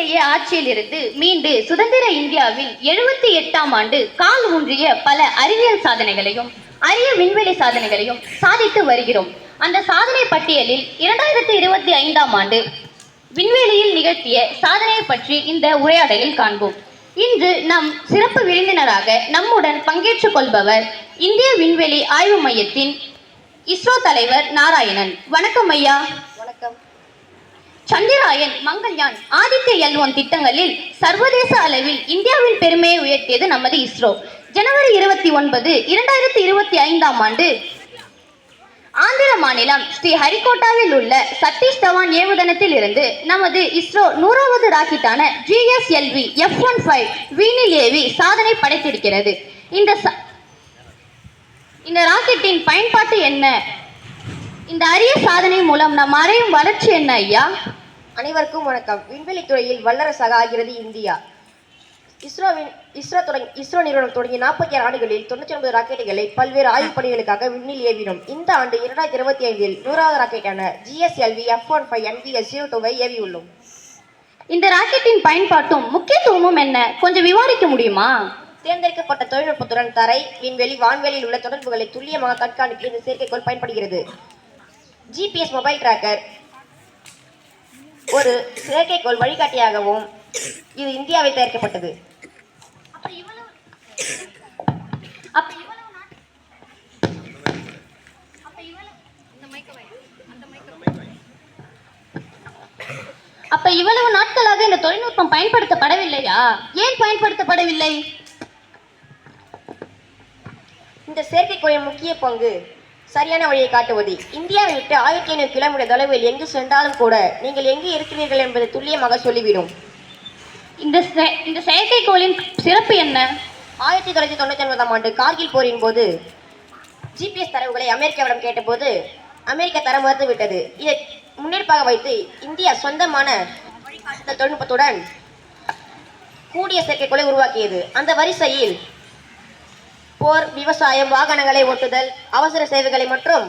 ஆங்கிலேய ஆட்சியில் இருந்து மீண்டு சுதந்திர இந்தியாவில் 78ஆம் ஆண்டு கால் ஊன்றிய பல அறிவியல் சாதனைகளையும் அரிய விண்வெளி சாதனைகளையும் சாதித்து வருகிறோம். அந்த சாதனை பட்டியலில் 2025ஆம் ஆண்டு விண்வெளியில் நிகழ்த்திய சாதனையை பற்றி இந்த உரையாடலில் காண்போம். இன்று நம் சிறப்பு விருந்தினராக நம்முடன் பங்கேற்றுக் கொள்பவர் இந்திய விண்வெளி ஆய்வு மையத்தின் இஸ்ரோ தலைவர் நாராயணன். வணக்கம் ஐயா. வணக்கம். சந்திராயன், மங்கள்யான், ஆதித்ய L1 திட்டங்களில் சர்வதேச அளவில் இந்தியாவின் பெருமையை உயர்த்தியது நமது இஸ்ரோ. ஜனவரி 29, 2025ஆம் ஆண்டு ஆந்திர மாநிலம் ஸ்ரீஹரிகோட்டாவில் உள்ள சதீஷ் தவான் ஏவுதளத்தில் இருந்து நமது இஸ்ரோ 100வது ராக்கெட்டான GSLV F-15 வீணில் ஏவி சாதனை படைத்திருக்கிறது. இந்த ராக்கெட்டின் பயன்பாட்டு என்ன? இந்த அரிய சாதனை மூலம் நம் அடையும் வளர்ச்சி என்ன ஐயா? அனைவருக்கும் வணக்கம். விண்வெளி துறையில் வல்லரசாக ஆகிறது இந்தியா. இஸ்ரோ நிறுவனம் தொடங்கிய 46 ஆண்டுகளில் 99 ராக்கெட்டுகளை பல்வேறு ஆய்வுப் பணிகளுக்காக விண்ணில் ஏவினோம். இந்த ஆண்டு 2025இல் 100வது ராக்கெட்டான GSLV F-15 NVS-02 ஏவியுள்ளோம். இந்த ராக்கெட்டின் பயன்பாட்டும் முக்கியத்துவமும் என்ன, கொஞ்சம் விவரிக்க முடியுமா? தேர்ந்தெடுக்கப்பட்ட தொழில்நுட்பத்துடன் தரை, விண்வெளி, வான்வெளியில் உள்ள தொடர்புகளை துல்லியமாக கண்காணிக்க இந்த செயற்கைக்கோள் பயன்படுகிறது. GPS மொபைல் டிராக்கர் ஒரு செயற்கைக்கோள் வழிகாட்டியாகவும் இது இந்தியாவில் தயாரிக்கப்பட்டது. அப்ப இவ்வளவு நாட்களாக இந்த தொழில்நுட்பம் பயன்படுத்தப்படவில்லையா? ஏன் பயன்படுத்தப்படவில்லை? இந்த செயற்கைக்கோளின் முக்கிய பங்கு சரியான வழியை காட்டுவது. இந்தியாவை விட்டு 1500 கிலோமீட்டர் தொலைவில் எங்கு சென்றாலும் கூட நீங்கள் எங்கு இருக்கிறீர்கள் என்பதை துல்லியமாக சொல்லிவிடும். இந்த செயற்கைக்கோளின் சிறப்பு என்ன? 1999ஆம் ஆண்டு கார்கில் போரின் போது GPS தரவுகளை அமெரிக்காவிடம் கேட்டபோது அமெரிக்கா தர மறுத்துவிட்டது. இதை முன்னெடுப்பாக வைத்து இந்தியா சொந்தமான தொழில்நுட்பத்துடன் கூடிய செயற்கைக்கோளை உருவாக்கியது. அந்த வரிசையில் போர், விவசாயம், வாகனங்களை ஓட்டுதல், அவசர சேவைகளை மற்றும்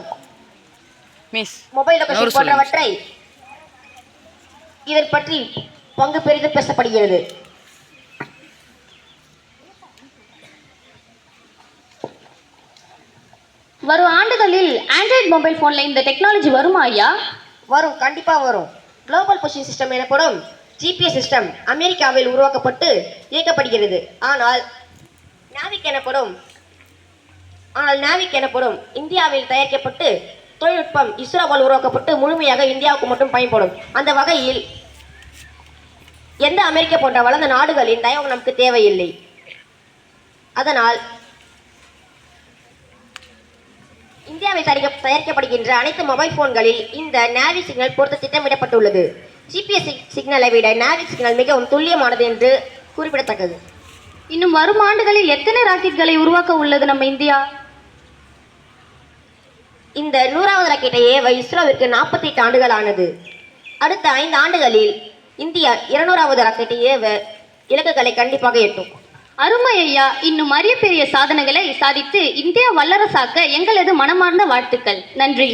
மொபைல் லொகேஷன் போன்றவற்றை இதை பற்றி பங்கு பெரிதும் பேசப்படுகிறது. வரும் ஆண்டுகளில் ஆண்ட்ராய்டு மொபைல் போன்ல இந்த டெக்னாலஜி வருமா ஐயா? வரும், கண்டிப்பா வரும். குளோபல் பொசிஷன் சிஸ்டம் எனப்படும் GPS சிஸ்டம் அமெரிக்காவில் உருவாக்கப்பட்டு இயக்கப்படுகிறது. ஆனால் நாவிக் எனப்படும் இந்தியாவில் தயாரிக்கப்பட்டு தொழில்நுட்பம் இஸ்ரோவால் உருவாக்கப்பட்டு முழுமையாக இந்தியாவுக்கு மட்டும் பயன்படும். அந்த வகையில் எந்த அமெரிக்கா போன்ற வளர்ந்த நாடுகளின் தயவு நமக்கு தேவையில்லை. அதனால் இந்தியாவில் தயாரிக்கப்படுகின்ற அனைத்து மொபைல் போன்களில் இந்த நாவிக் சிக்னல் பொறுத்த திட்டமிடப்பட்டுள்ளது. GPS சிக்னலை விட நாவிக் சிக்னல் மிகவும் துல்லியமானது என்று குறிப்பிடத்தக்கது. இன்னும் வரும் ஆண்டுகளில் எத்தனை ராக்கெட்களை உருவாக்க உள்ளது நம்ம இந்தியா? இந்த 100வது ராக்கெட்டை ஏவ இஸ்ரோவிற்கு 48 ஆண்டுகள் ஆனது. அடுத்த 5 ஆண்டுகளில் இந்தியா 200வது ராக்கெட்டை ஏவ இலக்குகளை கண்டிப்பாக எட்டும். அருமை ஐயா. இன்னும் அரிய பெரிய சாதனைகளை சாதித்து இந்தியா வல்லரசாக்க எங்களது மனமார்ந்த வாழ்த்துக்கள். நன்றி.